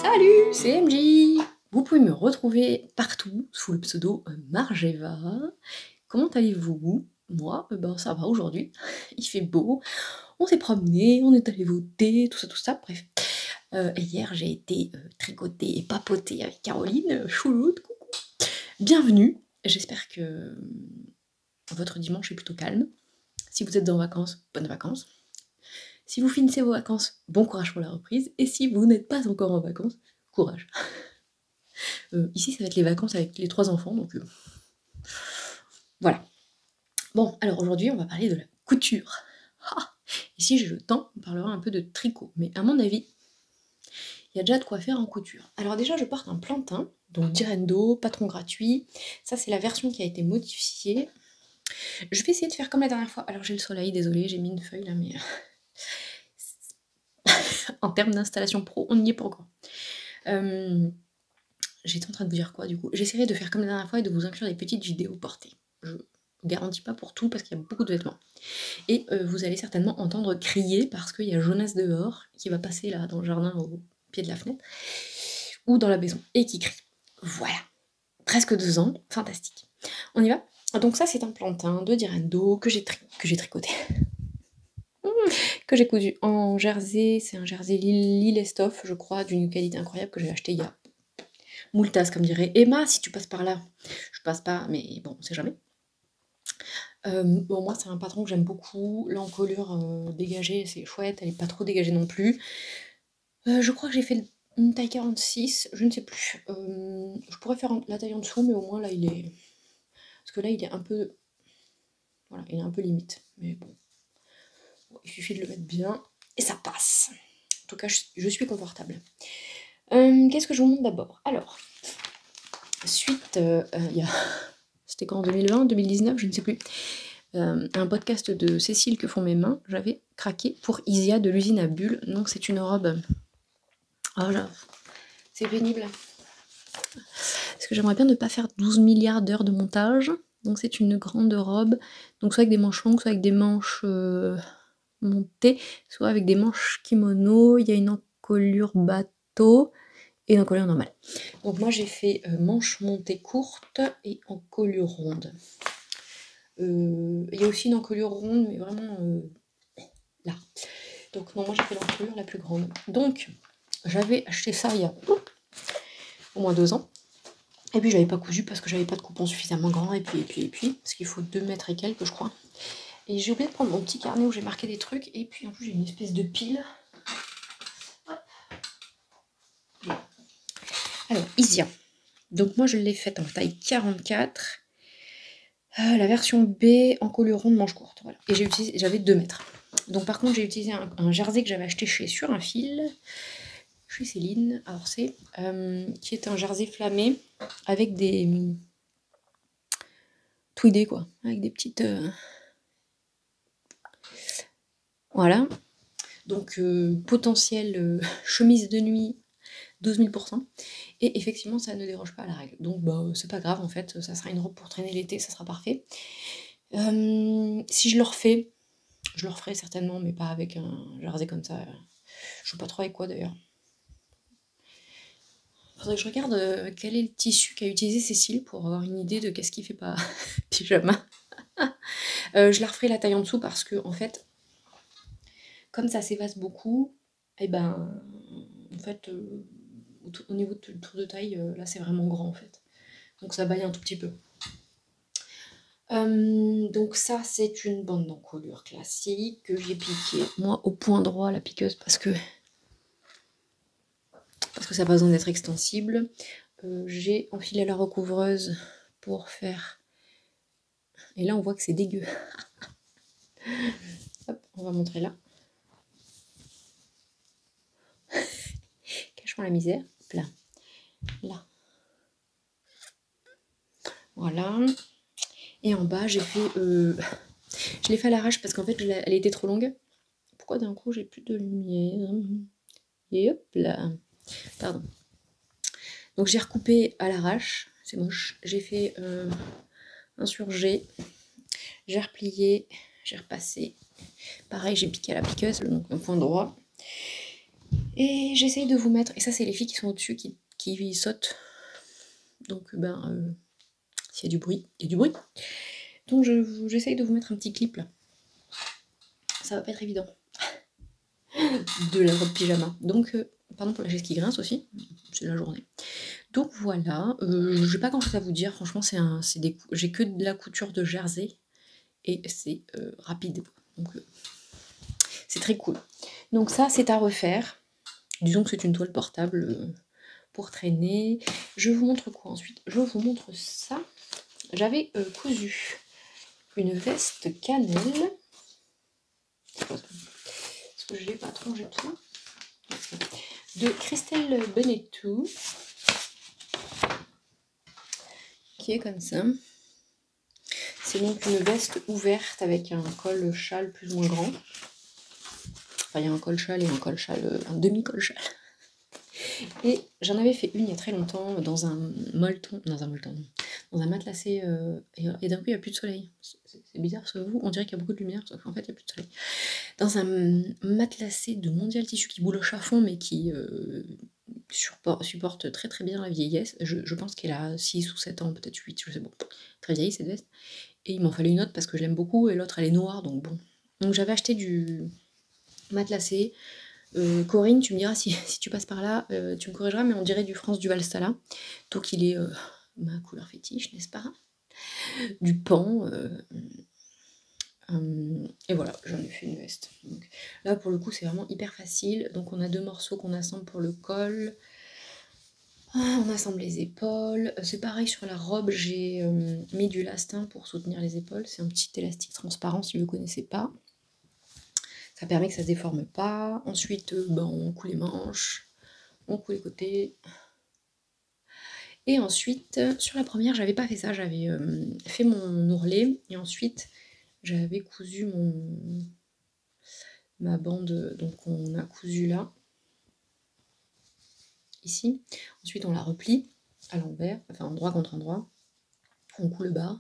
Salut, c'est MJ. Vous pouvez me retrouver partout sous le pseudo Margeva. Comment allez-vous? Moi, ça va aujourd'hui. Il fait beau. On s'est promené, on est allé voter, tout ça, bref. Et hier, j'ai été tricoter et papoter avec Caroline. Chouloute, coucou. Bienvenue. J'espère que votre dimanche est plutôt calme. Si vous êtes en vacances, bonnes vacances. Si vous finissez vos vacances, bon courage pour la reprise. Et si vous n'êtes pas encore en vacances, courage. Ici, ça va être les vacances avec les 3 enfants, donc voilà. Bon, alors aujourd'hui, on va parler de la couture. Et si j'ai le temps, on parlera un peu de tricot. Mais à mon avis, il y a déjà de quoi faire en couture. Alors déjà, je porte un plantain, donc Direndo, patron gratuit. Ça, c'est la version qui a été modifiée. Je vais essayer de faire comme la dernière fois. Alors j'ai le soleil, désolé, j'ai mis une feuille là, mais en termes d'installation pro, on n'y est pas encore. J'étais en train de vous dire quoi du coup? J'essaierai de faire comme la dernière fois et de vous inclure des petites vidéos portées. Je garantis pas pour tout parce qu'il y a beaucoup de vêtements. Et vous allez certainement entendre crier parce qu'il y a Jonas dehors qui va passer là dans le jardin au pied de la fenêtre ou dans la maison et qui crie. Voilà. Presque 2 ans, fantastique. On y va? Donc ça c'est un plantain de Direndo que j'ai tricoté. Que j'ai cousu en jersey, c'est un jersey Lille Estoff, je crois, d'une qualité incroyable que j'ai acheté il y a moultasse, comme dirait Emma, si tu passes par là. Je passe pas, mais bon, on sait jamais. Bon, moi, c'est un patron que j'aime beaucoup. L'encolure dégagée, c'est chouette, elle est pas trop dégagée non plus. Je crois que j'ai fait une taille 46, je ne sais plus. Je pourrais faire la taille en dessous, mais au moins là, il est... Parce que là, il est un peu... Voilà, il est un peu limite. Mais bon, il suffit de le mettre bien, et ça passe. En tout cas, je suis confortable. Qu'est-ce que je vous montre d'abord? Alors, suite, il y a... C'était quand, en 2020, 2019, je ne sais plus. Un podcast de Cécile que font mes mains, j'avais craqué pour Isia de l'usine à bulles. Donc c'est une robe. Oh, c'est pénible. Parce que j'aimerais bien ne pas faire 12 milliards d'heures de montage. Donc c'est une grande robe. Donc soit avec des manches longues, soit avec des manches montées, soit avec des manches kimono. Il y a une encolure bateau et une encolure normale. Donc moi j'ai fait manches montées courtes et encolure ronde. Il y a aussi une encolure ronde, mais vraiment là. Donc non, moi j'ai fait l'encolure la plus grande. Donc j'avais acheté ça il y a au moins 2 ans. Et puis j'avais pas cousu parce que j'avais pas de coupon suffisamment grand. Et puis, parce qu'il faut 2 mètres et quelques, je crois. Et j'ai oublié de prendre mon petit carnet où j'ai marqué des trucs. Et puis en plus j'ai une espèce de pile. Hop. Alors, Isia. Donc moi je l'ai faite en taille 44. La version B, encolure ronde, manche courte. Voilà. Et j'avais 2 mètres. Donc par contre j'ai utilisé un jersey que j'avais acheté chez Sur un Fil, chez Céline, alors qui est un jersey flammé avec des tweedés quoi, avec des petites... Voilà. Donc potentiel chemise de nuit, 12 000%. Et effectivement ça ne déroge pas à la règle. Donc c'est pas grave en fait, ça sera une robe pour traîner l'été, ça sera parfait. Si je le referai certainement, mais pas avec un jersey comme ça. Je sais pas trop avec quoi d'ailleurs. Faudrait que je regarde quel est le tissu qu'a utilisé Cécile pour avoir une idée de qu'est-ce qui fait pas pyjama. Je la referai la taille en dessous parce que en fait, comme ça s'évase beaucoup, et ben en fait au niveau de tour de taille, là c'est vraiment grand en fait. Donc ça baille un tout petit peu. Donc ça c'est une bande d'encolure classique que j'ai piquée moi au point droit la piqueuse parce que ça n'a pas besoin d'être extensible. J'ai enfilé la recouvreuse pour faire... Et là on voit que c'est dégueu. Hop, on va montrer là. Cachons la misère. Là. Là. Voilà. Et en bas j'ai fait... Je l'ai fait à l'arrache parce qu'en fait elle était trop longue. Pourquoi d'un coup j'ai plus de lumière? Et hop là. Pardon. Donc j'ai recoupé à l'arrache. C'est moche. J'ai fait un surjet. J'ai replié. J'ai repassé. Pareil, j'ai piqué à la piqueuse, donc un point droit. Et j'essaye de vous mettre, et ça c'est les filles qui sont au-dessus qui sautent, donc s'il y a du bruit, il y a du bruit. Donc j'essaye de vous mettre un petit clip là. Ça va pas être évident. De la robe pyjama. Donc, pardon pour la chaise qui grince aussi, c'est la journée. Donc voilà, j'ai pas grand chose à vous dire, franchement j'ai que de la couture de jersey et c'est rapide. Donc c'est très cool. Donc ça c'est à refaire. Disons que c'est une toile portable pour traîner. Je vous montre quoi ensuite? Je vous montre ça. J'avais cousu une veste cannelle. Parce que je l'ai pas trop, j'ai tout. De Christelle Benettou. Qui est comme ça. C'est donc une veste ouverte avec un col châle plus ou moins grand. Enfin, il y a un col châle et un col châle, un demi-col châle. Et j'en avais fait une il y a très longtemps dans un molleton, dans un matelassé, et d'un coup il n'y a plus de soleil. C'est bizarre parce que vous, on dirait qu'il y a beaucoup de lumière, sauf qu'en fait il n'y a plus de soleil. Dans un matelassé de mondial tissu qui bouloche à fond, mais qui supporte très très bien la vieillesse. Je pense qu'elle a 6 ou 7 ans, peut-être 8, je sais pas. Très vieille cette veste. Et il m'en fallait une autre parce que je l'aime beaucoup, et l'autre elle est noire, donc bon. Donc j'avais acheté du matelassé. Corinne, tu me diras si tu passes par là, tu me corrigeras, mais on dirait du France Duval Stala. Donc il est ma couleur fétiche, n'est-ce pas? Du pan. Et voilà, j'en ai fait une veste. Donc, là pour le coup c'est vraiment hyper facile. Donc on a 2 morceaux qu'on assemble pour le col. On assemble les épaules. C'est pareil sur la robe, j'ai mis du lastin pour soutenir les épaules. C'est un petit élastique transparent si vous ne le connaissez pas. Ça permet que ça ne se déforme pas. Ensuite, on coud les manches, on coud les côtés. Et ensuite, sur la première, j'avais pas fait ça, j'avais fait mon ourlet. Et ensuite, j'avais cousu ma bande. Donc on a cousu là, ici. Ensuite, on la replie à l'envers, enfin endroit contre endroit. On coud le bas.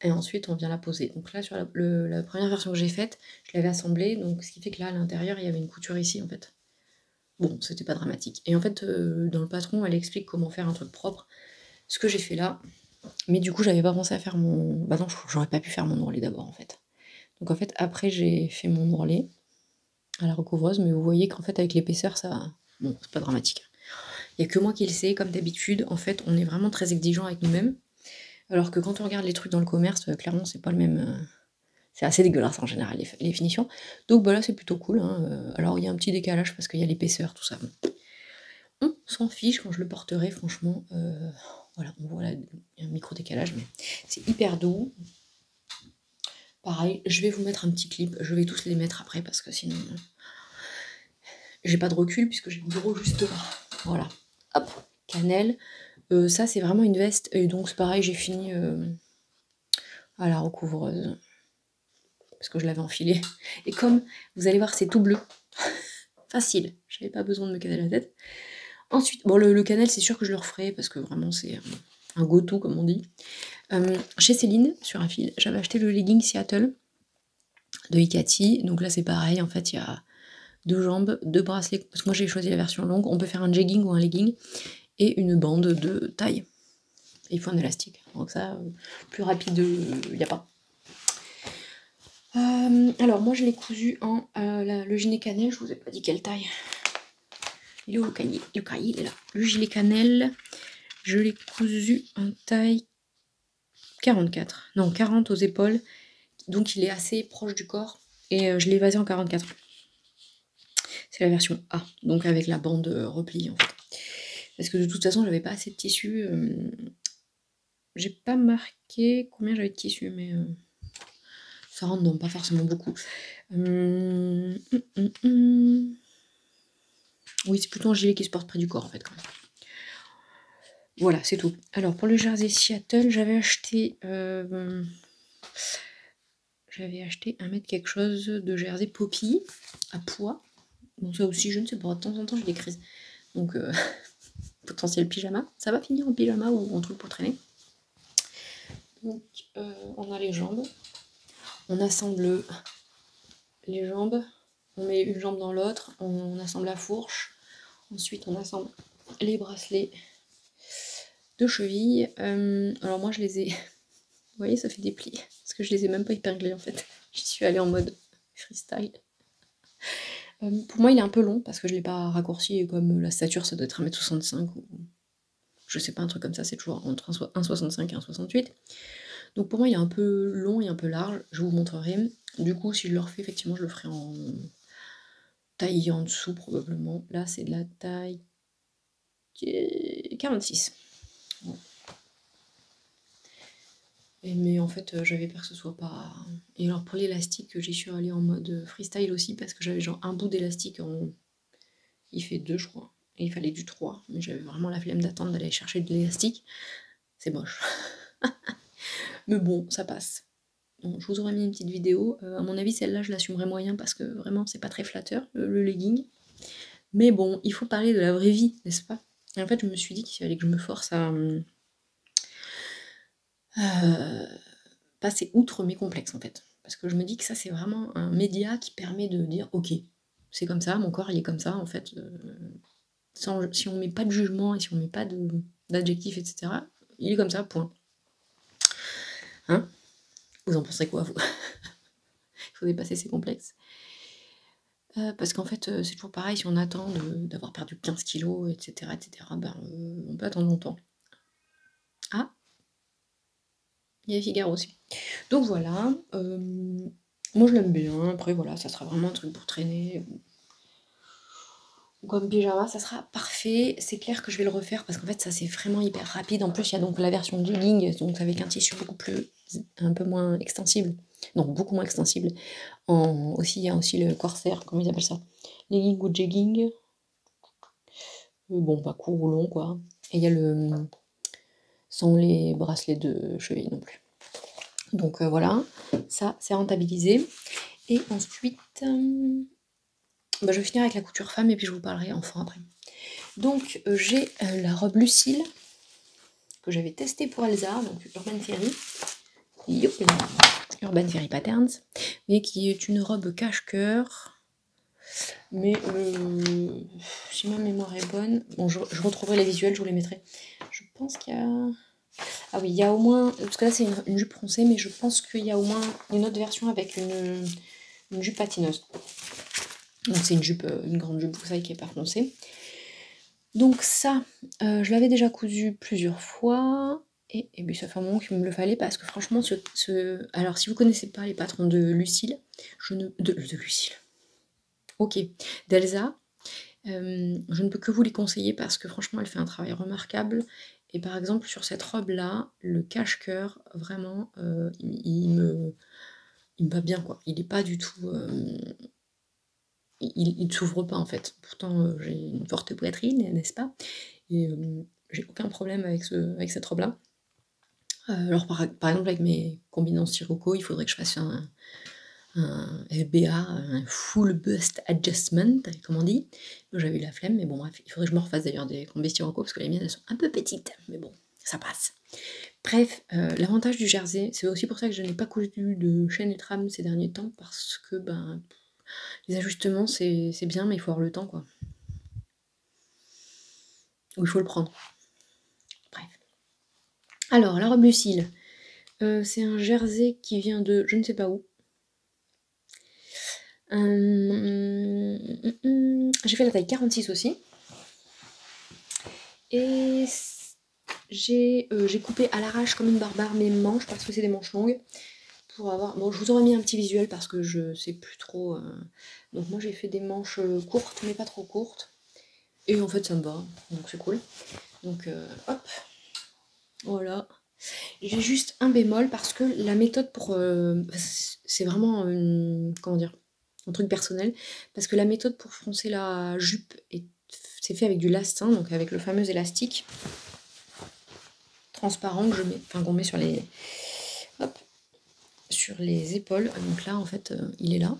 Et ensuite on vient la poser. Donc là sur la première version que j'ai faite, je l'avais assemblée, donc ce qui fait que là à l'intérieur il y avait une couture ici en fait. Bon, c'était pas dramatique. Et en fait dans le patron elle explique comment faire un truc propre, ce que j'ai fait là, mais du coup j'avais pas pensé à faire mon... Bah non, j'aurais pas pu faire mon ourlet d'abord en fait. Donc en fait après j'ai fait mon ourlet à la recouvreuse, mais vous voyez qu'en fait avec l'épaisseur ça... Bon, c'est pas dramatique. Il y a que moi qui le sais, comme d'habitude, en fait on est vraiment très exigeant avec nous-mêmes. Alors que quand on regarde les trucs dans le commerce, clairement, c'est pas le même. C'est assez dégueulasse en général, les finitions. Donc bah là, c'est plutôt cool. Hein. Alors il y a un petit décalage parce qu'il y a l'épaisseur, tout ça. On s'en fiche quand je le porterai, franchement. Voilà, on voit là, il y a un micro décalage, mais c'est hyper doux. Pareil, je vais vous mettre un petit clip. Je vais tous les mettre après parce que sinon, j'ai pas de recul puisque j'ai le bureau juste là. Voilà. Hop, cannelle. Ça, c'est vraiment une veste. Et donc, c'est pareil, j'ai fini à la recouvreuse. Parce que je l'avais enfilé. Et comme vous allez voir, c'est tout bleu. Facile. J'avais pas besoin de me canner la tête. Ensuite, bon, le cannelle, c'est sûr que je le referai parce que vraiment, c'est un go-to, comme on dit. Chez Céline, sur un fil, j'avais acheté le legging Seattle de Ikati. Donc là, c'est pareil. En fait, il y a 2 jambes, 2 bracelets. Parce que moi, j'ai choisi la version longue. On peut faire un jegging ou un legging. Et une bande de taille. Et il faut un élastique. Donc ça, plus rapide, il n'y a pas. Alors moi je l'ai cousu en le gilet cannelle, je vous ai pas dit quelle taille. Il est où le cahier? Le cahier il est là. Le gilet cannelle, je l'ai cousu en taille 44. Non, 40 aux épaules. Donc il est assez proche du corps. Et je l'ai vasé en 44. C'est la version A, donc avec la bande replie en fait. Parce que de toute façon j'avais pas assez de tissu. J'ai pas marqué combien j'avais de tissu, mais ça rentre non, pas forcément beaucoup. Oui, c'est plutôt un gilet qui se porte près du corps en fait quand même. Voilà, c'est tout. Alors pour le jersey Seattle, j'avais acheté un mètre quelque chose de jersey Poppy à poids. Bon ça aussi je ne sais pas, de temps en temps j'ai des crises. Donc potentiel pyjama. Ça va finir en pyjama ou en truc pour traîner. Donc on a les jambes. On assemble les jambes. On met une jambe dans l'autre, on assemble la fourche, ensuite on assemble les bracelets de cheville. Alors moi je les ai... Vous voyez, ça fait des plis, parce que je les ai même pas épinglés en fait. J'y suis allée en mode freestyle. Pour moi il est un peu long, parce que je l'ai pas raccourci, et comme la stature ça doit être 1m65, ou je sais pas, un truc comme ça, c'est toujours entre 1,65 et 1,68. Donc pour moi il est un peu long et un peu large, je vous montrerai. Du coup si je le refais, effectivement je le ferai en taille en dessous probablement. Là c'est de la taille 46. Bon. Mais en fait j'avais peur que ce soit pas... Et alors pour l'élastique, j'y suis allée en mode freestyle aussi, parce que j'avais genre un bout d'élastique en... Il fait 2 je crois, et il fallait du 3, mais j'avais vraiment la flemme d'attendre d'aller chercher de l'élastique. C'est moche. Mais bon, ça passe. Bon, je vous aurais mis une petite vidéo. À mon avis, celle-là, je l'assumerai moyen, parce que vraiment, c'est pas très flatteur, le legging. Mais bon, il faut parler de la vraie vie, n'est-ce pas? Et en fait, je me suis dit qu'il fallait que je me force à passer outre mes complexes, en fait. Parce que je me dis que ça, c'est vraiment un média qui permet de dire, ok, c'est comme ça, mon corps, il est comme ça, en fait. Si on met pas de jugement et si on met pas d'adjectifs, etc., il est comme ça, point. Hein? Vous en pensez quoi, vous? Il faut dépasser ses complexes. Parce qu'en fait, c'est toujours pareil, si on attend d'avoir perdu 15 kilos, etc., ben, on peut attendre longtemps. Ah, il y a Figaro aussi. Donc voilà, moi je l'aime bien, après voilà, ça sera vraiment un truc pour traîner. Comme pyjama, ça sera parfait. C'est clair que je vais le refaire, parce qu'en fait ça c'est vraiment hyper rapide. En plus il y a donc la version jegging, donc avec un tissu un peu moins extensible. Non, beaucoup moins extensible. Aussi, il y a aussi le corsaire, comment ils appellent ça? Legging ou jegging. Bon, pas court ou long, quoi. Et il y a sans les bracelets de cheville non plus. Donc voilà, ça c'est rentabilisé. Et ensuite, je vais finir avec la couture femme, et puis je vous parlerai enfin après. Donc j'ai la robe Lucille, que j'avais testée pour Elsa, donc Urban Fairy. Youpi. Urban Fairy Patterns, mais qui est une robe cache-cœur. Mais si ma mémoire est bonne, bon, je retrouverai les visuels, je vous les mettrai. Je pense qu'il y a... Ah oui, il y a au moins... Parce que là c'est une jupe froncée, mais je pense qu'il y a au moins une autre version avec une jupe patineuse. Donc c'est une jupe, une grande jupe, vous savez, qui n'est pas froncée. Donc ça, je l'avais déjà cousu plusieurs fois. Et puis ça fait un moment qu'il me le fallait, parce que franchement, alors si vous connaissez pas les patrons de Lucille, de Lucille. Ok, d'Elsa, je ne peux que vous les conseiller, parce que franchement elle fait un travail remarquable. Et par exemple sur cette robe là, le cache-cœur, vraiment, il me va bien, quoi. Il est pas du tout... il ne s'ouvre pas en fait. Pourtant j'ai une forte poitrine, n'est-ce pas? Et j'ai aucun problème avec cette robe là. Alors par exemple avec mes combinants Sirocco, il faudrait que je fasse un FBA, un full bust adjustment, comme on dit. J'avais eu la flemme, mais bon bref, il faudrait que je me refasse d'ailleurs des combis Sirocco, parce que les miennes elles sont un peu petites, mais bon, ça passe. Bref, l'avantage du jersey, c'est aussi pour ça que je n'ai pas cousu de chaîne et trame ces derniers temps, parce que ben, les ajustements c'est bien, mais il faut avoir le temps, quoi. Ou il faut le prendre. Bref. Alors, la robe Lucille, c'est un jersey qui vient de je ne sais pas où. J'ai fait la taille 46 aussi. Et j'ai coupé à l'arrache comme une barbare mes manches, parce que c'est des manches longues. Pour avoir... Bon, je vous aurais mis un petit visuel, parce que je sais plus trop. Donc moi j'ai fait des manches courtes, mais pas trop courtes. Et en fait ça me va, donc c'est cool. Donc hop, voilà. J'ai juste un bémol, parce que la méthode pour... c'est vraiment, comment dire, un truc personnel, parce que la méthode pour froncer la jupe, c'est fait avec du lastin, donc avec le fameux élastique transparent que qu'on met sur les... Hop, sur les épaules. Donc là en fait il est là.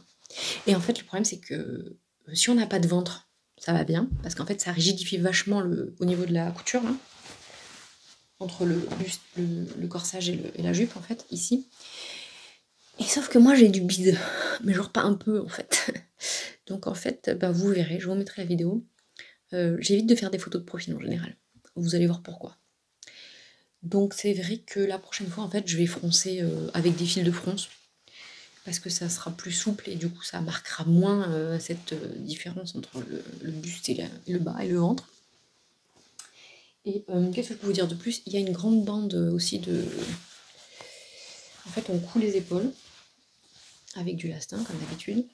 Et en fait le problème c'est que si on n'a pas de ventre, ça va bien, parce qu'en fait ça rigidifie vachement au niveau de la couture, hein, entre le corsage et la jupe, en fait, ici. Et sauf que moi j'ai du bide, mais genre pas un peu en fait. Donc en fait, bah, vous verrez, je vous mettrai la vidéo. J'évite de faire des photos de profil en général. Vous allez voir pourquoi. Donc c'est vrai que la prochaine fois, en fait, je vais froncer, avec des fils de fronce parce que ça sera plus souple et du coup ça marquera moins, cette, différence entre le buste et le bas et le ventre. Et qu'est-ce que je peux vous dire de plus? Il y a une grande bande, aussi de en fait, on coud les épaules avec du lastin comme d'habitude.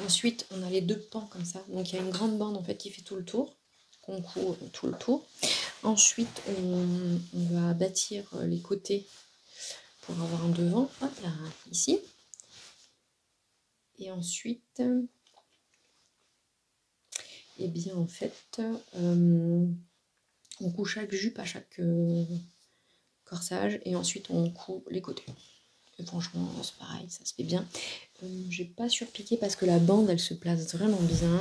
Ensuite, on a les 2 pans comme ça, donc il y a une grande bande en fait qui fait tout le tour, qu'on coud tout le tour. Ensuite, on va bâtir, les côtés pour avoir un devant, hop là, ici. Et ensuite, et bien en fait, on coud chaque jupe à chaque, corsage et ensuite on coud les côtés. Et franchement, c'est pareil, ça se fait bien. J'ai pas surpiqué parce que la bande, elle se place vraiment bien.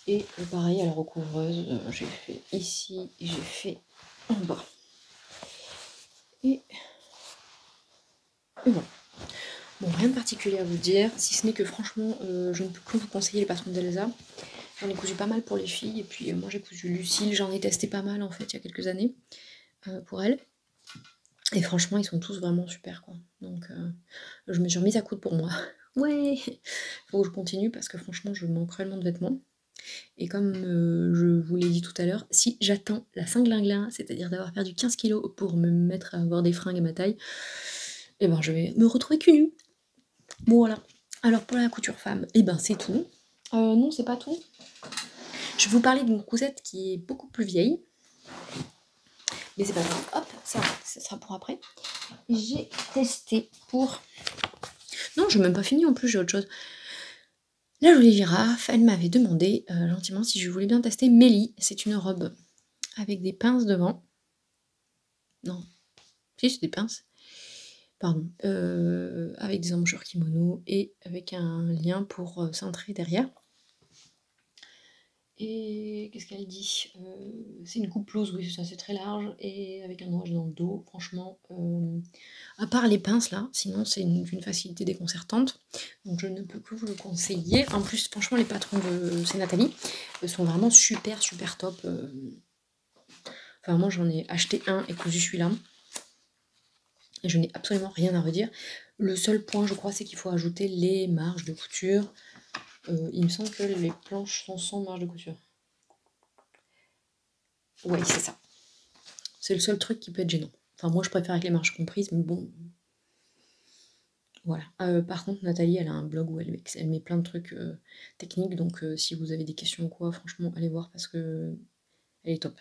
Et pareil, à la recouvreuse, j'ai fait ici et j'ai fait en bas. Et voilà. Bon, rien de particulier à vous dire, si ce n'est que franchement, je ne peux que vous conseiller les patrons d'Elsa. J'en ai cousu pas mal pour les filles, et puis moi j'ai cousu Lucille, j'en ai testé pas mal en fait il y a quelques années pour elle. Et franchement, ils sont tous vraiment super quoi. Donc je me suis remise à coudre pour moi. Ouais! Faut que je continue parce que franchement, je manque réellement de vêtements. Et comme je vous l'ai dit tout à l'heure, si j'attends la Saint-Glinglin, c'est-à-dire d'avoir perdu 15 kilos pour me mettre à avoir des fringues à ma taille, et ben je vais me retrouver cul nu. Bon voilà. Alors pour la couture femme, et ben c'est tout. Non, c'est pas tout. Je vais vous parler d'une cousette qui est beaucoup plus vieille. Mais c'est pas grave. Hop, ça sera pour après. J'ai testé pour... Non, j'ai même pas fini en plus, j'ai autre chose. La jolie girafe, elle m'avait demandé gentiment si je voulais bien tester Mélie. C'est une robe avec des pinces devant. Non, si c'est des pinces. Pardon. Avec des embouchures kimono et avec un lien pour cintrer derrière. Et qu'est-ce qu'elle dit? C'est une coupe blouse, oui, c'est ça, c'est très large et avec un nouage dans le dos. Franchement, à part les pinces là, sinon c'est d'une facilité déconcertante. Donc je ne peux que vous le conseiller. En plus, franchement, les patrons de C'est Nathalie sont vraiment super, super top. Enfin, moi j'en ai acheté un et cousu celui-là. Et je n'ai absolument rien à redire. Le seul point, je crois, c'est qu'il faut ajouter les marges de couture. Il me semble que les planches sont sans marge de couture. Oui, c'est ça. C'est le seul truc qui peut être gênant. Enfin, moi, je préfère avec les marges comprises, mais bon. Voilà. Par contre, Nathalie, elle a un blog où elle met plein de trucs techniques, donc si vous avez des questions ou quoi, franchement, allez voir parce que elle est top.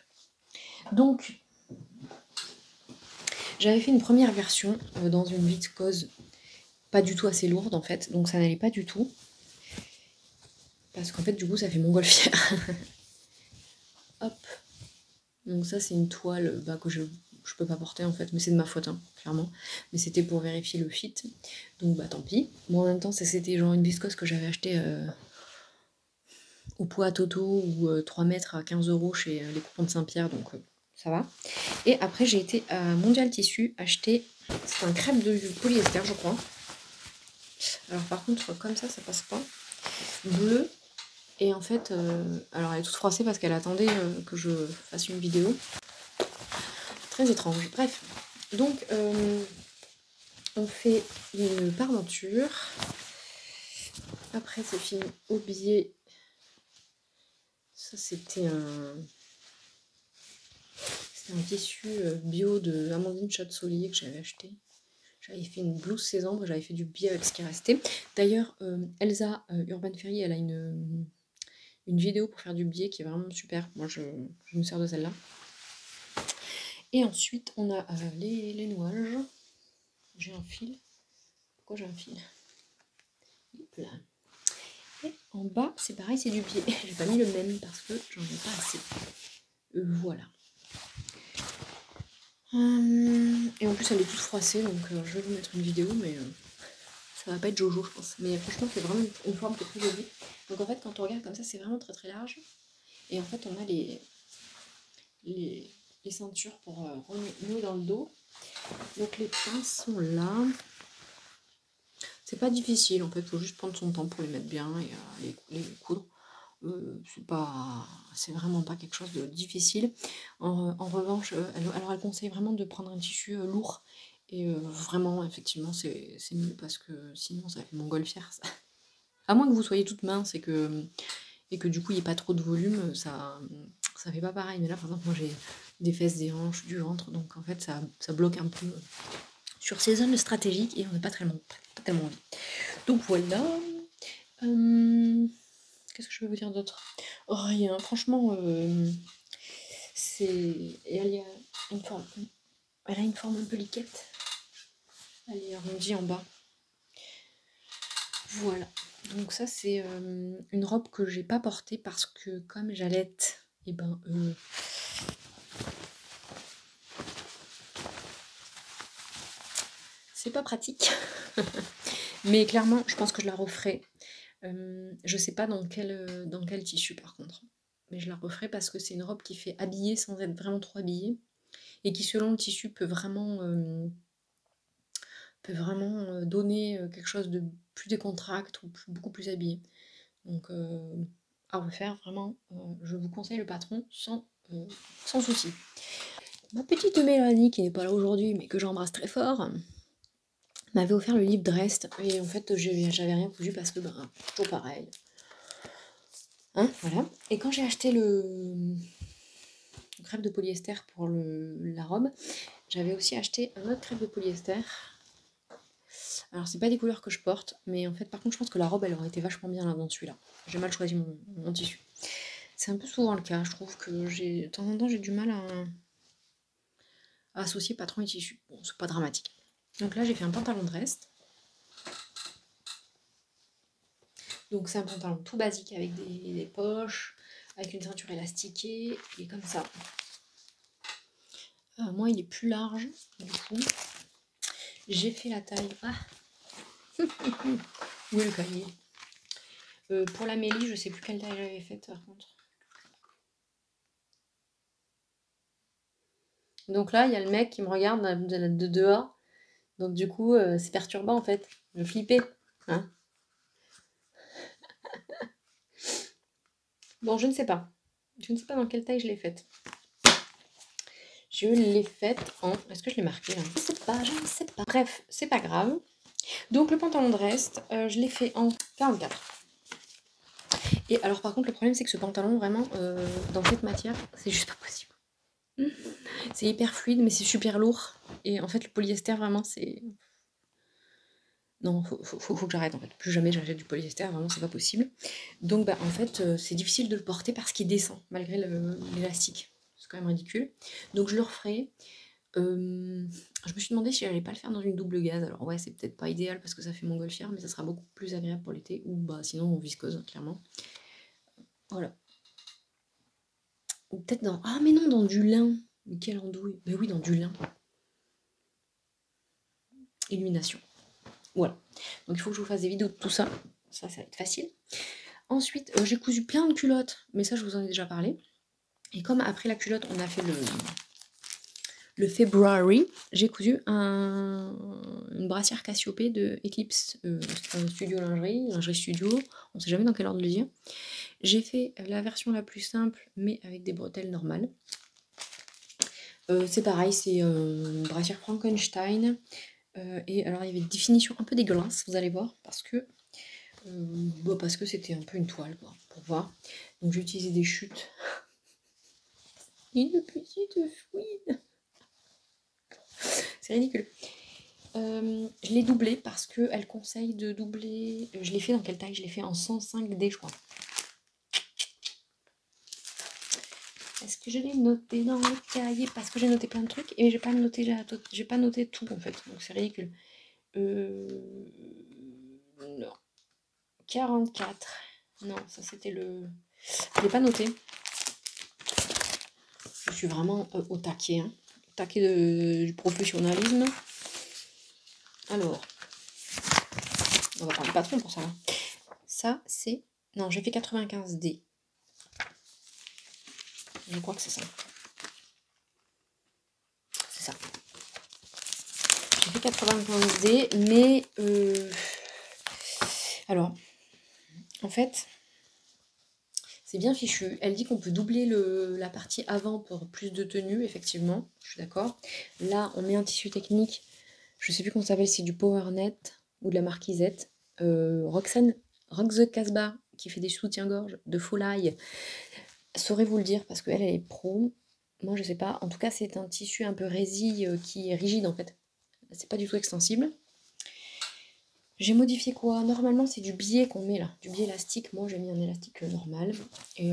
Donc, j'avais fait une première version dans une viscose pas du tout assez lourde, en fait, donc ça n'allait pas du tout. Parce qu'en fait, du coup, ça fait montgolfière. Hop. Donc ça, c'est une toile que je peux pas porter, en fait, mais c'est de ma faute, hein, clairement. Mais c'était pour vérifier le fit. Donc, bah, tant pis. Moi, en même temps, c'était genre une viscose que j'avais achetée au poids Toto ou 3 mètres à 15 € chez les coupons de Saint-Pierre, donc ça va. Et après, j'ai été à Mondial Tissu acheter... C'est un crêpe de polyester, je crois. Alors, par contre, comme ça passe pas. Bleu. Et en fait, alors elle est toute froissée parce qu'elle attendait que je fasse une vidéo. Très étrange. Bref. Donc, on fait une parmenture. Après, c'est fini au biais. Ça, c'était un tissu bio de Amandine Chatsolier que j'avais acheté. J'avais fait une blouse sésambre, j'avais fait du biais avec ce qui restait. D'ailleurs, Elsa Urban Ferry, elle a une vidéo pour faire du biais qui est vraiment super. Moi, je me sers de celle-là. Et ensuite, on a les nouages. J'ai un fil. Pourquoi j'ai un fil? Hop là. Et en bas, c'est pareil, c'est du biais. J'ai pas mis le même parce que j'en ai pas assez. Voilà. Et en plus, elle est toute froissée, donc je vais vous mettre une vidéo, mais ça va pas être Jojo, je pense. Mais franchement, c'est vraiment une forme qui est très jolie. Donc en fait, quand on regarde comme ça, c'est vraiment très très large. Et en fait, on a les ceintures pour renouer dans le dos. Donc les pinces sont là. C'est pas difficile, en fait, il faut juste prendre son temps pour les mettre bien et les coudre. C'est vraiment pas quelque chose de difficile. En revanche, elle conseille vraiment de prendre un tissu lourd. Et vraiment, effectivement, c'est mieux parce que sinon, ça fait montgolfière. Ça. À moins que vous soyez toute mince et que du coup, il n'y ait pas trop de volume, ça fait pas pareil. Mais là, par exemple, moi, j'ai des fesses, des hanches, du ventre. Donc, en fait, ça bloque un peu sur ces zones stratégiques et on n'a pas tellement envie. Donc, voilà. Qu'est-ce que je vais vous dire d'autre? Rien, franchement, elle a une forme un peu liquette. Elle est arrondie en bas. Voilà. Donc ça, c'est une robe que j'ai pas portée parce que comme j'allaite, et ben... c'est pas pratique. Mais clairement, je pense que je la referai. Je sais pas dans quel tissu par contre. Mais je la referai parce que c'est une robe qui fait habiller sans être vraiment trop habillée. Et qui selon le tissu peut vraiment donner quelque chose de plus décontracté ou beaucoup plus habillé. Donc à refaire, vraiment, je vous conseille le patron sans souci. Ma petite Mélanie, qui n'est pas là aujourd'hui, mais que j'embrasse très fort, m'avait offert le livre Drest, et en fait j'avais rien cousu parce que toujours pareil. Hein, voilà. Et quand j'ai acheté le crêpe de polyester pour la robe, j'avais aussi acheté un autre crêpe de polyester. Alors c'est pas des couleurs que je porte, mais en fait par contre je pense que la robe elle aurait été vachement bien là dans celui-là. J'ai mal choisi mon tissu. C'est un peu souvent le cas, je trouve que de temps en temps j'ai du mal à associer patron et tissu. Bon, c'est pas dramatique. Donc là j'ai fait un pantalon de reste. Donc c'est un pantalon tout basique avec des poches, avec une ceinture élastiquée, et comme ça. Moi il est plus large, du coup. J'ai fait la taille. Ah où est le cahier? Pour la Mélie, je sais plus quelle taille j'avais faite par contre. Donc là, il y a le mec qui me regarde de dehors. Donc du coup, c'est perturbant en fait. Je flippais. Hein. Bon, je ne sais pas. Je ne sais pas dans quelle taille je l'ai faite. Je l'ai faite en... Est-ce que je l'ai marqué là? Je ne sais pas. Bref, c'est pas grave. Donc le pantalon de reste, je l'ai fait en 44. Et alors par contre, le problème c'est que ce pantalon, vraiment, dans cette matière, c'est juste pas possible. C'est hyper fluide, mais c'est super lourd. Et en fait, le polyester, vraiment, c'est... Non, faut que j'arrête en fait. Plus jamais j'achète du polyester, vraiment, c'est pas possible. Donc, en fait, c'est difficile de le porter parce qu'il descend, malgré l'élastique. C'est quand même ridicule. Donc, je le referai. Je me suis demandé si j'allais pas le faire dans une double gaze. Alors, ouais, c'est peut-être pas idéal parce que ça fait montgolfière, mais ça sera beaucoup plus agréable pour l'été. Ou, sinon, en viscose, clairement. Voilà. Ou peut-être dans... Ah, mais non, dans du lin. Mais quelle andouille. Mais oui, dans du lin. Illumination. Voilà. Donc il faut que je vous fasse des vidéos de tout ça. Ça va être facile. Ensuite, j'ai cousu plein de culottes, mais ça je vous en ai déjà parlé. Et comme après la culotte, on a fait le February, j'ai cousu une brassière Cassiopée de Eclipse Studio lingerie studio, on sait jamais dans quel ordre le dire. J'ai fait la version la plus simple, mais avec des bretelles normales. C'est pareil, c'est une brassière Frankenstein. Et alors il y avait des finitions un peu dégueulasses, vous allez voir, parce que c'était un peu une toile, quoi, pour voir. Donc j'ai utilisé des chutes. Une petite fouine. C'est ridicule. Je l'ai doublé parce qu'elle conseille de doubler. Je l'ai fait dans quelle taille? Je l'ai fait en 105D, je crois. Est-ce que je l'ai noté dans le cahier? Parce que j'ai noté plein de trucs et j'ai pas noté tout en fait. Donc c'est ridicule. Non. 44. Non, ça c'était le... Je l'ai pas noté. Je suis vraiment au taquet. Hein. Au taquet du professionnalisme. Alors. On va prendre le patron pour ça. Là. Ça c'est... Non, j'ai fait 95D. Je crois que c'est ça. C'est ça. J'ai fait 95D, mais... Alors, en fait, c'est bien fichu. Elle dit qu'on peut doubler la partie avant pour plus de tenue, effectivement, je suis d'accord. Là, on met un tissu technique, je sais plus comment ça s'appelle, c'est du PowerNet ou de la Marquisette. Roxane, Rox the Casbah, qui fait des soutiens-gorge de Folaille, saurait vous le dire parce qu'elle, elle est pro. Moi, je sais pas. En tout cas, c'est un tissu un peu résille qui est rigide en fait. C'est pas du tout extensible. J'ai modifié quoi? Normalement, c'est du biais qu'on met là, du biais élastique. Moi, j'ai mis un élastique normal. Et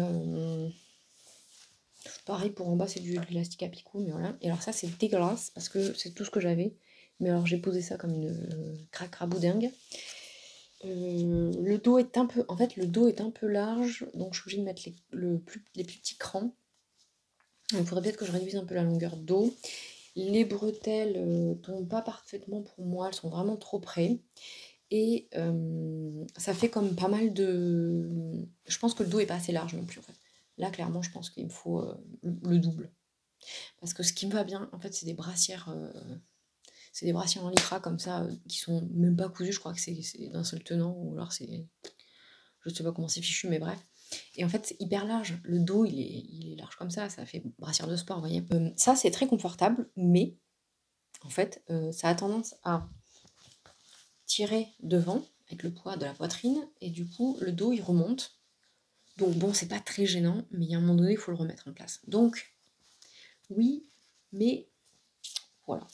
pareil pour en bas, c'est de l'élastique à picot, mais voilà. Et alors ça, c'est dégueulasse parce que c'est tout ce que j'avais. Mais alors, j'ai posé ça comme une cracraboudingue. Le dos est un peu, en fait, le dos est un peu large, donc je suis obligée de mettre les plus petits crans. Il faudrait peut-être que je réduise un peu la longueur de dos. Les bretelles tombent pas parfaitement pour moi, elles sont vraiment trop près. Et ça fait comme pas mal de... Je pense que le dos est pas assez large non plus en fait. Là clairement je pense qu'il me faut le double. Parce que ce qui me va bien en fait c'est des brassières en lycra comme ça qui sont même pas cousues, je crois que c'est d'un seul tenant ou alors c'est... Je sais pas comment c'est fichu mais bref. Et en fait c'est hyper large, le dos il est large comme ça fait brassière de sport vous voyez. Ça c'est très confortable mais en fait ça a tendance à tirer devant avec le poids de la poitrine et du coup le dos il remonte. Donc bon c'est pas très gênant mais il y a un moment donné il faut le remettre en place. Donc oui mais voilà.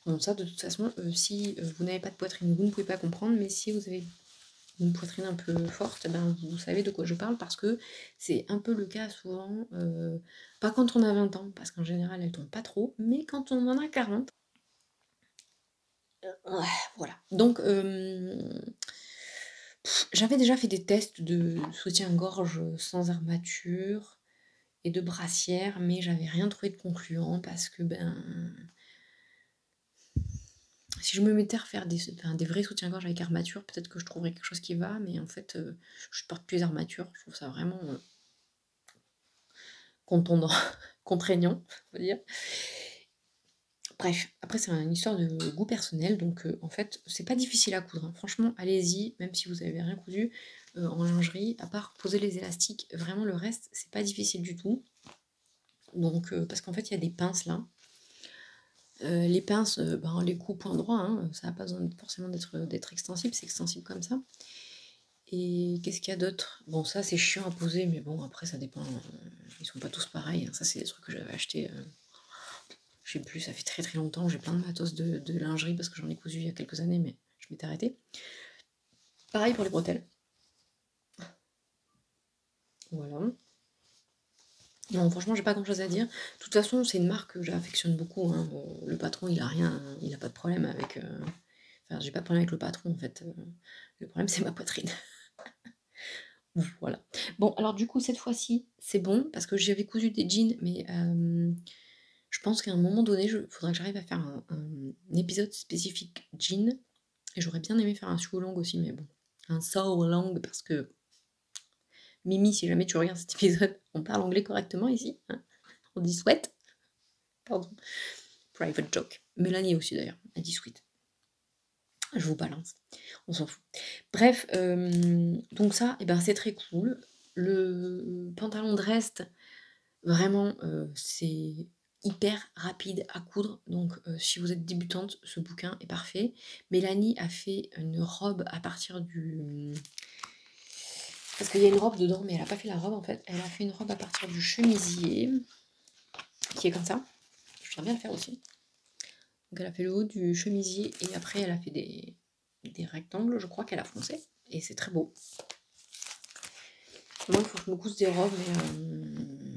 Bon ça de toute façon si vous n'avez pas de poitrine vous ne pouvez pas comprendre, mais si vous avez une poitrine un peu forte, ben vous savez de quoi je parle parce que c'est un peu le cas souvent, pas quand on a 20 ans parce qu'en général elle tombe pas trop, mais quand on en a 40. Ouais, voilà. Donc j'avais déjà fait des tests de soutien-gorge sans armature et de brassière, mais j'avais rien trouvé de concluant parce que si je me mettais à refaire des vrais soutiens-gorge avec armature, peut-être que je trouverais quelque chose qui va, mais en fait, je porte plus d'armature, je trouve ça vraiment contondant, contraignant, on va dire. Bref, après c'est une histoire de goût personnel, donc en fait c'est pas difficile à coudre, hein. Franchement allez-y, même si vous avez rien cousu en lingerie, à part poser les élastiques, vraiment le reste c'est pas difficile du tout. Donc parce qu'en fait il y a des pinces là. Les pinces, on les coupe point droit, hein, ça n'a pas besoin forcément d'être extensible, c'est extensible comme ça. Et qu'est-ce qu'il y a d'autre? Bon ça c'est chiant à poser, mais bon après ça dépend, ils sont pas tous pareils, hein. Ça c'est des trucs que j'avais acheté. Je sais plus, ça fait très très longtemps, j'ai plein de matos de lingerie parce que j'en ai cousu il y a quelques années, mais je m'étais arrêtée. Pareil pour les bretelles. Voilà. Non, franchement, j'ai pas grand chose à dire. De toute façon, c'est une marque que j'affectionne beaucoup, hein. Le patron, il a rien, il a pas de problème avec. Enfin, j'ai pas de problème avec le patron en fait. Le problème, c'est ma poitrine. Voilà. Bon, alors du coup, cette fois-ci, c'est bon parce que j'avais cousu des jeans, mais je pense qu'à un moment donné, il faudra que j'arrive à faire un épisode spécifique jean. Et j'aurais bien aimé faire un sew long aussi, mais bon. Un sew long parce que Mimi, si jamais tu regardes cet épisode, on parle anglais correctement ici, hein. On dit sweat. Pardon. Private joke. Mélanie aussi d'ailleurs, elle dit sweat. Je vous balance. On s'en fout. Bref, donc ça, eh ben, c'est très cool. Le pantalon de reste, vraiment, c'est hyper rapide à coudre. Donc, si vous êtes débutante, ce bouquin est parfait. Mélanie a fait une robe à partir du... Parce qu'il y a une robe dedans, mais elle a pas fait la robe en fait. Elle a fait une robe à partir du chemisier, qui est comme ça. Je voudrais bien le faire aussi. Donc elle a fait le haut du chemisier et après elle a fait des rectangles, je crois qu'elle a foncé. Et c'est très beau. Moi, il faut que je me couse des robes, mais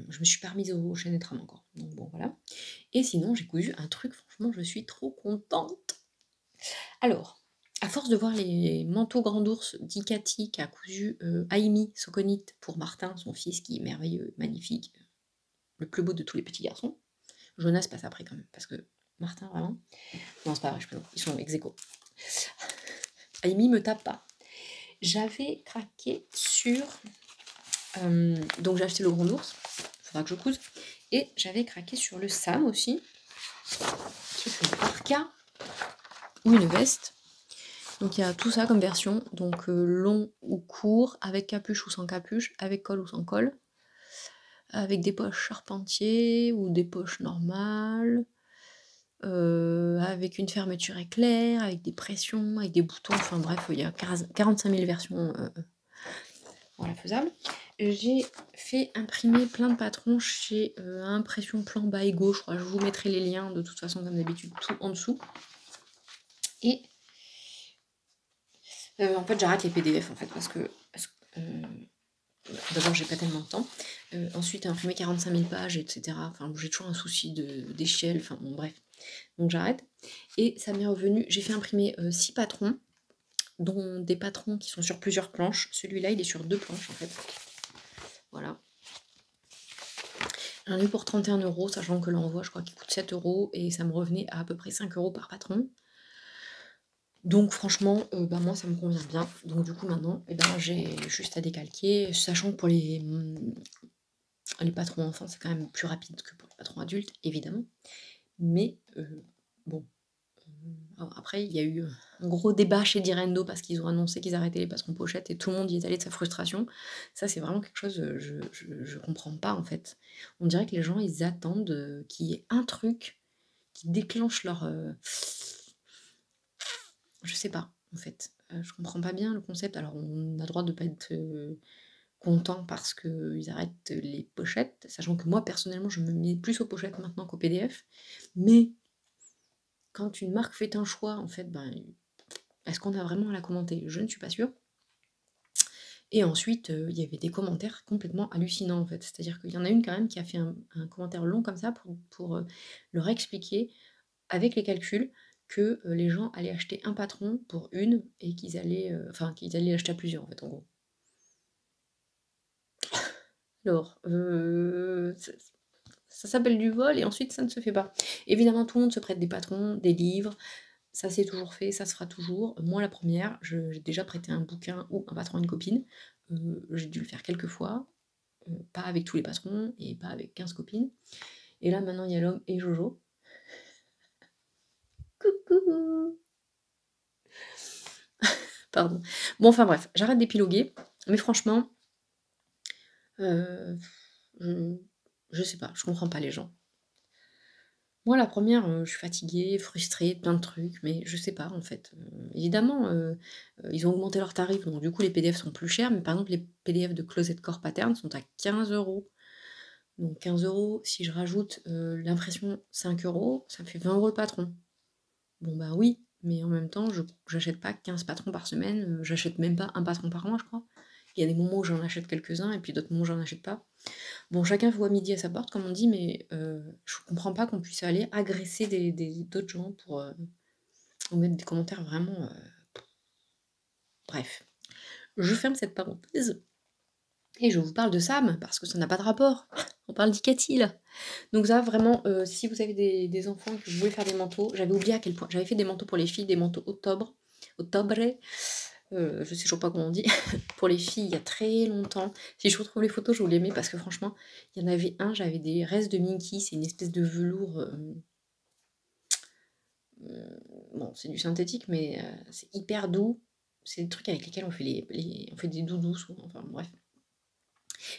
je me suis pas remise aux chaînes et trames encore. Donc bon, voilà. Et sinon, j'ai cousu un truc, franchement, je suis trop contente. Alors, à force de voir les manteaux grand ours d'Ikati qui a cousu Aimi Sokonit pour Martin, son fils, qui est merveilleux, magnifique, le plus beau de tous les petits garçons. Jonas passe après quand même, parce que Martin, vraiment... Non, c'est pas vrai, je plaisante, ils sont ex-aequo. Aimi me tape pas. J'avais craqué sur... donc j'ai acheté le grand ours, il faudra que je couse. Et j'avais craqué sur le Sam aussi, qui est un parka ou une veste. Donc il y a tout ça comme version, donc long ou court, avec capuche ou sans capuche, avec col ou sans col, avec des poches charpentier ou des poches normales, avec une fermeture éclair, avec des pressions, avec des boutons, enfin bref, il y a 45 000 versions, voilà, faisables. J'ai fait imprimer plein de patrons chez Impression Plan by Go, je crois, je vous mettrai les liens de toute façon comme d'habitude tout en dessous. Et en fait j'arrête les PDF en fait parce que d'abord j'ai pas tellement de temps, ensuite imprimer 45 000 pages, etc. Enfin j'ai toujours un souci d'échelle, enfin bon bref. Donc j'arrête. Et ça m'est revenu, j'ai fait imprimer 6 patrons, dont des patrons qui sont sur plusieurs planches. Celui-là il est sur 2 planches en fait. Voilà. J'en ai eu pour 31 €, sachant que l'envoi je crois qu'il coûte 7 € et ça me revenait à peu près 5 € par patron. Donc franchement, bah moi ça me convient bien. Donc du coup maintenant, j'ai juste à décalquer, sachant que pour les patrons enfants, c'est quand même plus rapide que pour les patrons adultes, évidemment. Mais bon, après il y a eu un gros débat chez Direndo parce qu'ils ont annoncé qu'ils arrêtaient les patrons pochettes et tout le monde y est allé de sa frustration. Ça c'est vraiment quelque chose, je comprends pas en fait. On dirait que les gens ils attendent, qu'il y ait un truc qui déclenche leur, je sais pas en fait. Je comprends pas bien le concept. Alors on a le droit de pas être, content parce qu'ils arrêtent les pochettes, sachant que moi personnellement je me mets plus aux pochettes maintenant qu'aux PDF. Mais quand une marque fait un choix, en fait, ben, est-ce qu'on a vraiment à la commenter? Je ne suis pas sûre. Et ensuite, il y avait des commentaires complètement hallucinants, en fait. C'est-à-dire qu'il y en a une quand même qui a fait un commentaire long comme ça pour leur expliquer, avec les calculs, que les gens allaient acheter un patron pour une et qu'ils allaient, qu'ils allaient l'acheter à plusieurs, en fait, en gros. Alors, ça s'appelle du vol et ensuite ça ne se fait pas. Évidemment, tout le monde se prête des patrons, des livres, ça s'est toujours fait, ça se fera toujours. Moi, la première, j'ai déjà prêté un bouquin ou un patron à une copine. J'ai dû le faire quelques fois, pas avec tous les patrons et pas avec 15 copines. Et là, maintenant, il y a l'homme et Jojo. Coucou! Pardon. Bon, enfin bref, j'arrête d'épiloguer, mais franchement, je sais pas, je comprends pas les gens. Moi, la première, je suis fatiguée, frustrée, plein de trucs, mais je sais pas, en fait. Évidemment, ils ont augmenté leurs tarifs, donc du coup, les PDF sont plus chers, mais par exemple, les PDF de Closet Core Pattern sont à 15 €. Donc 15 €, si je rajoute, l'impression 5 €, ça me fait 20 € le patron. Bon, bah oui, mais en même temps, j'achète pas 15 patrons par semaine, j'achète même pas un patron par mois, je crois. Il y a des moments où j'en achète quelques-uns et puis d'autres moments où j'en achète pas. Bon, chacun voit midi à sa porte, comme on dit, mais je comprends pas qu'on puisse aller agresser d'autres gens pour ou mettre des commentaires vraiment. Bref. Je ferme cette parenthèse et je vous parle de Sam, parce que ça n'a pas de rapport. On parle d'Icati là. Donc, ça, vraiment, si vous avez des enfants et que vous voulez faire des manteaux, j'avais oublié à quel point. J'avais fait des manteaux pour les filles, des manteaux octobre. Je sais toujours pas comment on dit, pour les filles il y a très longtemps. Si je retrouve les photos, je vous les mets parce que franchement, il y en avait un, j'avais des restes de Minky, c'est une espèce de velours. Bon, c'est du synthétique, mais c'est hyper doux. C'est des trucs avec lesquels on fait, on fait des doudous souvent, enfin bref.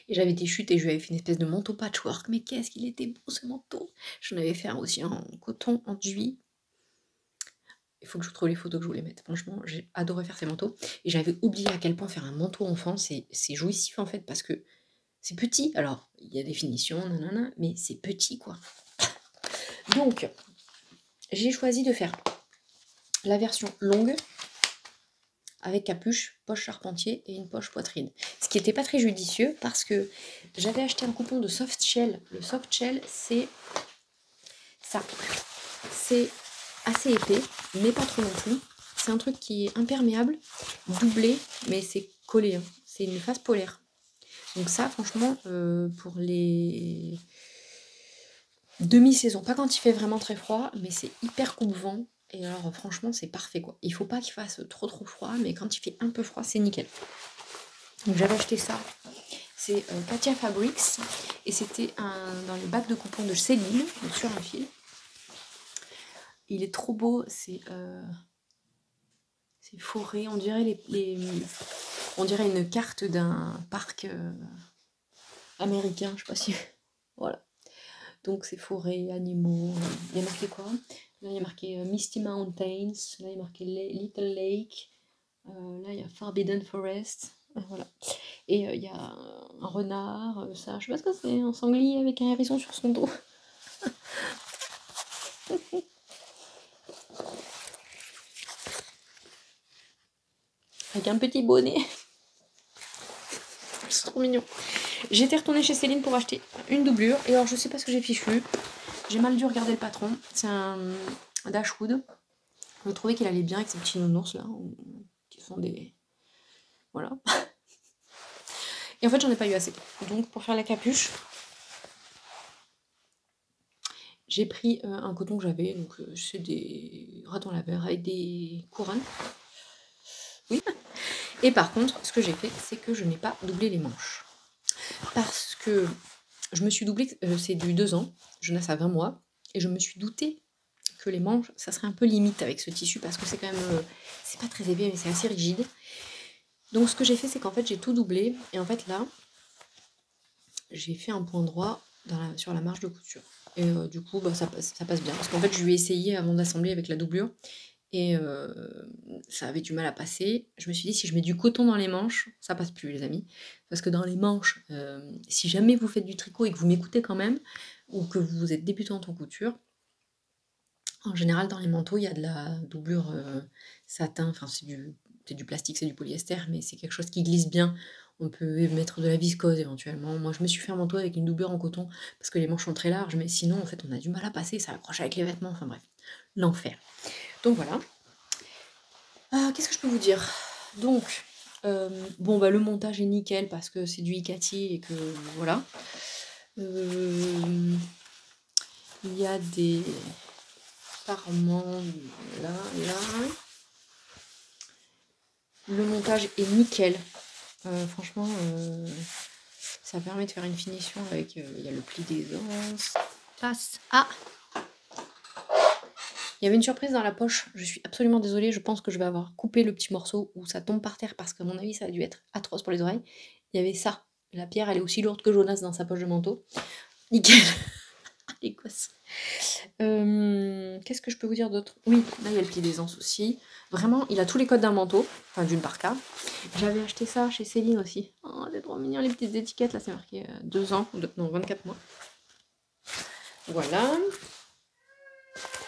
Et j'avais des chutes et je lui avais fait une espèce de manteau patchwork, mais qu'est-ce qu'il était beau ce manteau! J'en avais fait un aussi en coton enduit. Il faut que je trouve les photos que je voulais mettre. Franchement, j'ai adoré faire ces manteaux. Et j'avais oublié à quel point faire un manteau enfant, c'est jouissif en fait, parce que c'est petit. Alors, il y a des finitions, nanana, mais c'est petit quoi. Donc, j'ai choisi de faire la version longue, avec capuche, poche charpentier et une poche poitrine. Ce qui n'était pas très judicieux, parce que j'avais acheté un coupon de soft shell. Le soft shell, c'est ça. C'est assez épais, mais pas trop non plus. C'est un truc qui est imperméable, doublé, mais c'est collé. Hein. C'est une phase polaire. Donc ça, franchement, pour les demi-saisons, pas quand il fait vraiment très froid, mais c'est hyper coupe-vent. Et alors, franchement, c'est parfait, quoi. Il faut pas qu'il fasse trop froid, mais quand il fait un peu froid, c'est nickel. Donc j'avais acheté ça. C'est Katia Fabrics. Et c'était dans le bac de coupons de Céline, donc sur un fil. Il est trop beau, c'est ces forêts, on dirait on dirait une carte d'un parc américain, je sais pas si... Voilà. Donc ces forêts, animaux, il y a marqué quoi? Là il y a marqué Misty Mountains, là il y a marqué Little Lake, là il y a Forbidden Forest, voilà. Et il y a un renard, ça, je sais pas ce que c'est, un sanglier avec un hérisson sur son dos. Avec un petit bonnet. C'est trop mignon. J'étais retournée chez Céline pour acheter une doublure. Et alors je sais pas ce que j'ai fichu. J'ai mal dû regarder le patron. C'est un Dashwood. Je trouvais qu'il allait bien avec ces petits nounours là. Qui sont des... Voilà. Et en fait j'en ai pas eu assez. Donc pour faire la capuche, j'ai pris un coton que j'avais. Donc c'est des ratons laveurs avec des couronnes. Oui. Et par contre, ce que j'ai fait, c'est que je n'ai pas doublé les manches. Parce que je me suis doublé, c'est du 2 ans, Jonas a 20 mois, et je me suis doutée que les manches, ça serait un peu limite avec ce tissu, parce que c'est quand même, c'est pas très épais, mais c'est assez rigide. Donc ce que j'ai fait, c'est qu'en fait, j'ai tout doublé, et en fait là, j'ai fait un point droit sur la marge de couture. Et du coup, bah, ça passe bien, parce qu'en fait, je lui ai essayé avant d'assembler avec la doublure, et ça avait du mal à passer. Je me suis dit, si je mets du coton dans les manches, ça passe plus, les amis. Parce que dans les manches, si jamais vous faites du tricot et que vous m'écoutez quand même, ou que vous êtes débutante en couture, en général, dans les manteaux, il y a de la doublure satin, enfin c'est du plastique, c'est du polyester, mais c'est quelque chose qui glisse bien. On peut mettre de la viscose éventuellement. Moi, je me suis fait un manteau avec une doublure en coton, parce que les manches sont très larges, mais sinon, en fait, on a du mal à passer, ça accroche avec les vêtements, enfin bref, l'enfer. Donc voilà. Qu'est-ce que je peux vous dire? Donc, bon, bah, le montage est nickel parce que c'est du Ikati et que voilà. Il y a des parements là, là. Le montage est nickel. Franchement, ça permet de faire une finition avec... il y a le pli des anses. Passe. Ah! Il y avait une surprise dans la poche, je suis absolument désolée, je pense que je vais avoir coupé le petit morceau où ça tombe par terre parce qu'à mon avis ça a dû être atroce pour les oreilles. Il y avait ça, la pierre elle est aussi lourde que Jonas dans sa poche de manteau. Nickel. L'Écosse. Qu'est-ce que je peux vous dire d'autre? Oui, là il y a le pli des anses aussi. Vraiment, il a tous les codes d'un manteau, enfin d'une parka. J'avais acheté ça chez Céline aussi. Oh, c'est trop mignon les petites étiquettes, là c'est marqué 2 ans, non 24 mois. Voilà.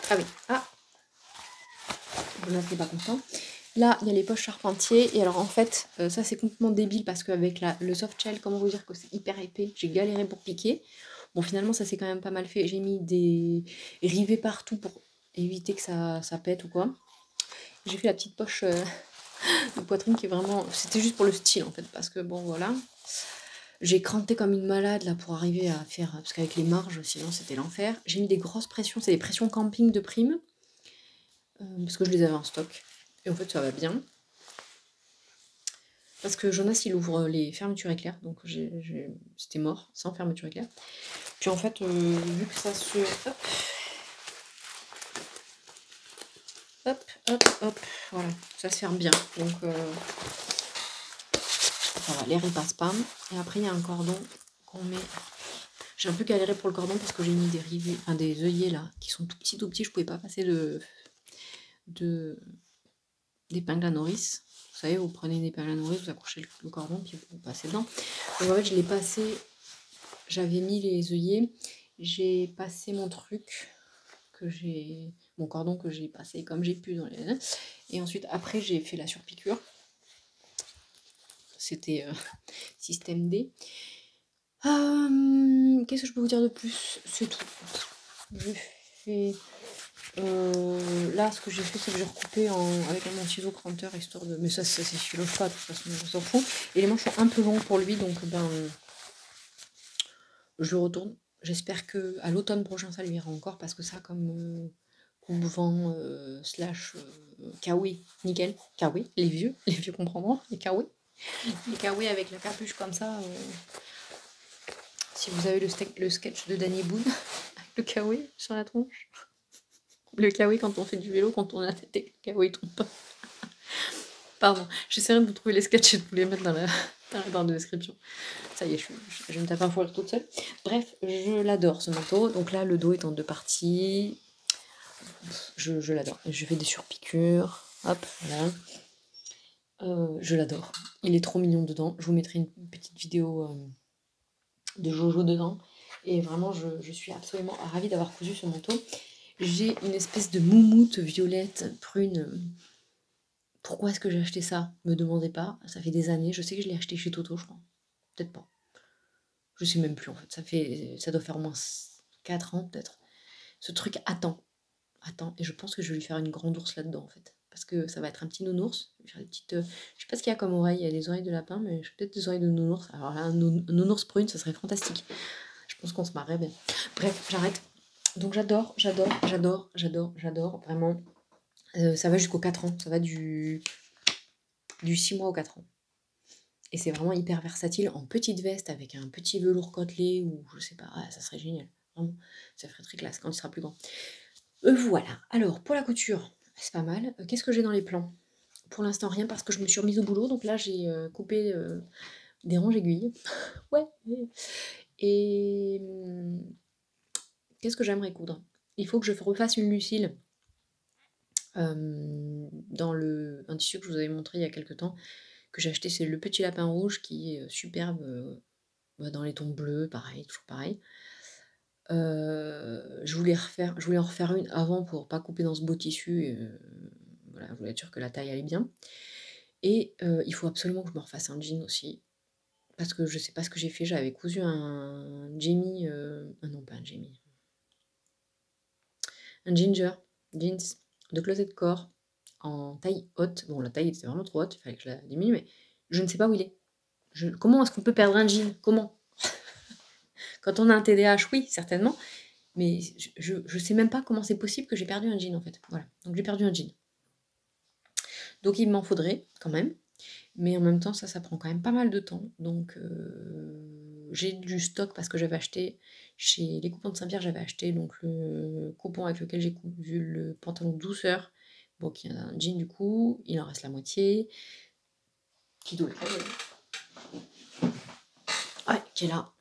Ah oui, ah, Jonas n'est pas content. Là, il y a les poches charpentier. Et alors, en fait, ça, c'est complètement débile parce qu'avec le soft shell, comment vous dire que c'est hyper épais, j'ai galéré pour piquer. Bon, finalement, ça s'est quand même pas mal fait. J'ai mis des rivets partout pour éviter que ça pète ou quoi. J'ai fait la petite poche de poitrine qui est vraiment... C'était juste pour le style, en fait, parce que, bon, voilà. J'ai cranté comme une malade, là, pour arriver à faire... Parce qu'avec les marges, sinon, c'était l'enfer. J'ai mis des grosses pressions. C'est des pressions camping de prime. Parce que je les avais en stock. Et en fait, ça va bien. Parce que Jonas, il ouvre les fermetures éclairs, donc c'était mort, sans fermeture éclair. Puis en fait, vu que ça se... Hop, voilà, ça se ferme bien. Donc, voilà, l'air il passe pas. Et après, il y a un cordon qu'on met... J'ai un peu galéré pour le cordon parce que j'ai mis des rivets, enfin des œillets là, qui sont tout petits, je pouvais pas passer d'épingle à nourrice. Vous savez, vous prenez une épingle à nourrice, vous accrochez le cordon, puis vous passez dedans. Donc en fait, je l'ai passé, j'avais mis les œillets, j'ai passé mon truc, mon cordon que j'ai passé comme j'ai pu dans les... Et ensuite, après, j'ai fait la surpiqûre. C'était système D. Qu'est-ce que je peux vous dire de plus? C'est tout. Je fais... là, ce que j'ai fait, c'est que j'ai recoupé avec mon ciseau cranteur, histoire de... Mais ça s'effiloche pas, de toute façon, on s'en fout. Et les manches sont un peu longues pour lui, donc ben, je le retourne. J'espère qu'à l'automne prochain, ça lui ira encore, parce que ça, comme coupe-vent / kawaii, nickel. Kawaii, les vieux comprendront, les kawaii. Les kawaii avec la capuche comme ça. Si vous avez le sketch de Danny Boone, avec le kawaii sur la tronche. Le kawaii quand on fait du vélo, quand on a la tête et le kawaii tombe pas. Pardon, j'essaierai de vous trouver les sketchs et de vous les mettre dans la barre de description. Ça y est, je me tape un fou rire toute seule. Bref, je l'adore ce manteau. Donc là, le dos est en 2 parties. Je l'adore. Je fais des surpiqûres. Hop, voilà. Je l'adore. Il est trop mignon dedans. Je vous mettrai une petite vidéo de Jojo dedans. Et vraiment, je suis absolument ravie d'avoir cousu ce manteau. J'ai une espèce de moumoute violette prune. Pourquoi est-ce que j'ai acheté ça? Me demandez pas. Ça fait des années. Je sais que je l'ai acheté chez Toto, je crois. Peut-être pas. Je sais même plus en fait. Ça doit faire au moins 4 ans peut-être. Ce truc attend. Et je pense que je vais lui faire une grande ours là-dedans en fait. Parce que ça va être un petit nounours. Je vais faire des petites, je sais pas ce qu'il y a comme oreilles. Il y a les oreilles de lapin, mais je peut-être des oreilles de nounours. Alors là, un nounours prune, ça serait fantastique. Je pense qu'on se marrait bien. Bref, j'arrête. Donc j'adore. Vraiment. Ça va jusqu'aux 4 ans. Ça va du 6 mois aux 4 ans. Et c'est vraiment hyper versatile en petite veste avec un petit velours côtelé ou je sais pas, ça serait génial. Vraiment, ça ferait très classe quand il sera plus grand. Voilà. Alors, pour la couture, c'est pas mal. Qu'est-ce que j'ai dans les plans? Pour l'instant, rien parce que je me suis remise au boulot. Donc là, j'ai coupé des ranges aiguilles. Ouais. Et qu'est-ce que j'aimerais coudre? Il faut que je refasse une Lucille dans un tissu que je vous avais montré il y a quelques temps, que j'ai acheté. C'est le petit lapin rouge qui est superbe dans les tons bleus, pareil, toujours pareil. Je voulais en refaire une avant pour pas couper dans ce beau tissu. Voilà, je voulais être sûre que la taille allait bien. Et il faut absolument que je me refasse un jean aussi. Parce que je sais pas ce que j'ai fait. J'avais cousu un Jamie. Non, pas un Jamie. Un ginger jeans de closet de corps en taille haute. Bon, la taille était vraiment trop haute, il fallait que je la diminue, mais je ne sais pas où il est. Comment est-ce qu'on peut perdre un jean? Comment? Quand on a un TDAH, oui, certainement. Mais je sais même pas comment c'est possible que j'ai perdu un jean en fait. Voilà, donc j'ai perdu un jean. Donc il m'en faudrait quand même. Mais en même temps, ça prend quand même pas mal de temps. Donc j'ai du stock parce que j'avais acheté chez les coupons de Saint-Pierre, j'avais acheté donc le coupon avec lequel j'ai cousu le pantalon douceur. Bon, qui est un jean du coup, il en reste la moitié. Qui doit être là, ouais, qui est là.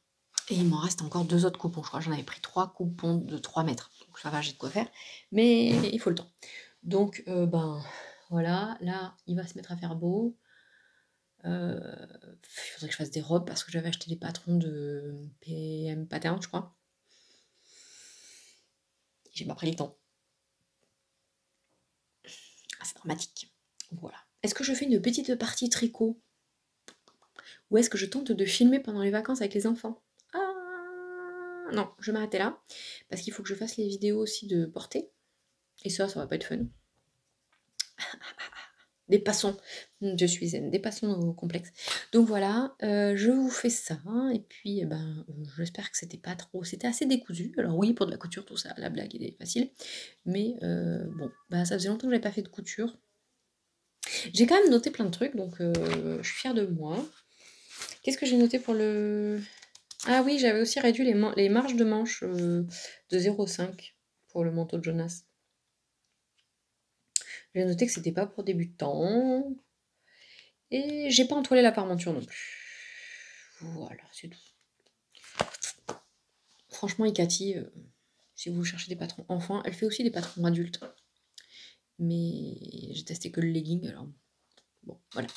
Et il m'en reste encore 2 autres coupons. Je crois que j'en avais pris 3 coupons de 3 mètres. Donc ça va, j'ai de quoi faire. Mais il faut le temps. Donc, voilà. Là, il va se mettre à faire beau. Il faudrait que je fasse des robes parce que j'avais acheté des patrons de PM Pattern, je crois. J'ai pas pris le temps. Ah, c'est dramatique. Voilà. Est-ce que je fais une petite partie tricot? Ou est-ce que je tente de filmer pendant les vacances avec les enfants? Ah non, je vais m'arrêter là. Parce qu'il faut que je fasse les vidéos aussi de portée. Et ça va pas être fun. Des passons. Je suis zen. Des passons au complexe. Donc voilà, je vous fais ça. Et puis, j'espère que c'était pas trop. C'était assez décousu. Alors oui, pour de la couture, tout ça, la blague est facile. Mais bon, ça faisait longtemps que j'avais pas fait de couture. J'ai quand même noté plein de trucs, donc je suis fière de moi. Qu'est-ce que j'ai noté pour le. Ah oui, j'avais aussi réduit les marges de manches de 0,5 pour le manteau de Jonas. J'ai noté que c'était pas pour débutants. Et j'ai pas entoilé la parmenture non plus. Voilà, c'est tout. Franchement, Ikati, si vous cherchez des patrons enfants, elle fait aussi des patrons adultes. Mais j'ai testé que le legging, alors bon, voilà.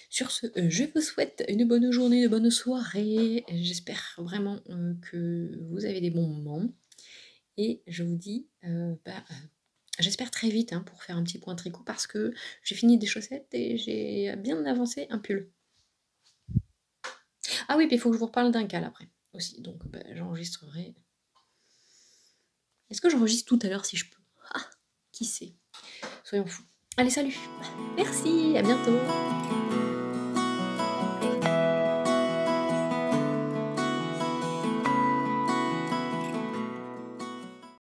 Sur ce, je vous souhaite une bonne journée, une bonne soirée. J'espère vraiment que vous avez des bons moments. Et je vous dis, j'espère très vite pour faire un petit point tricot parce que j'ai fini des chaussettes et j'ai bien avancé un pull. Ah oui, puis il faut que je vous reparle d'un cal après aussi. Donc j'enregistrerai. Est-ce que j'enregistre tout à l'heure si je peux? Ah, qui sait? Soyons fous. Allez, salut! Merci, à bientôt!